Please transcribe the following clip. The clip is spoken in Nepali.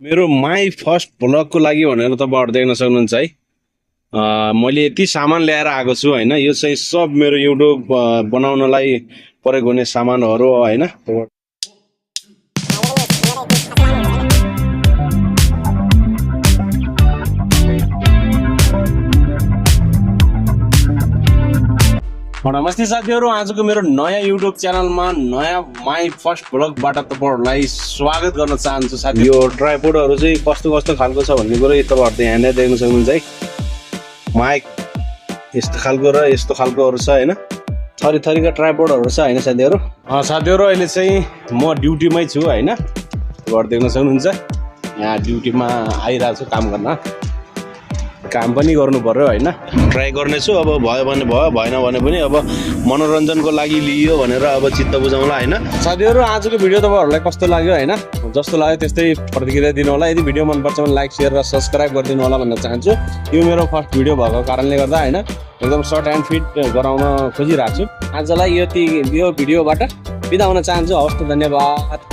मेरो माई फर्स्ट भ्लगको लागि भनेर तपाईँहरू देख्न सक्नुहुन्छ है। मैले यति सामान ल्याएर आएको छु होइन। यो चाहिँ सब मेरो युट्युब बनाउनलाई प्रयोग हुने सामानहरू हो होइन। नमस्ते साथीहरू, आजको मेरो नयाँ युट्युब च्यानलमा नयाँ माई फर्स्ट भ्लगबाट तपाईँहरूलाई स्वागत गर्न चाहन्छु साथी। यो ट्राइपोडहरू चाहिँ कस्तो कस्तो खालको छ भन्ने कुरो तपाईँहरू यहाँ देख्न सक्नुहुन्छ है। माइक यस्तो खालको र यस्तो खालकोहरू छ होइन। थरी थरीका ट्राइपोडहरू छ होइन साथीहरू। साथीहरू अहिले चाहिँ म ड्युटीमै छु होइन। तपाईँहरू देख्न सक्नुहुन्छ यहाँ ड्युटीमा आइरहेको छु काम गर्न। काम पनि गर्नु पर्यो होइन। ट्राई गर्नेछु, अब भयो भने भयो, भएन भने पनि अब मनोरञ्जनको लागि लियो भनेर अब चित्त बुझाउँला होइन। साथीहरू आजको भिडियो तपाईँहरूलाई कस्तो लाग्यो होइन, जस्तो लाग्यो त्यस्तै प्रतिक्रिया दिनु होला। यदि भिडियो मनपर्छ भने लाइक शेयर र सब्सक्राइब गरिदिनु होला भन्न चाहन्छु। यो मेरो फर्स्ट भिडियो भएको कारणले गर्दा होइन एकदम सर्ट एन्ड फिट गराउन खोजिरहेको छु। आजलाई यो भिडियोबाट बिदा हुन चाहन्छु। हवस् त, धन्यवाद।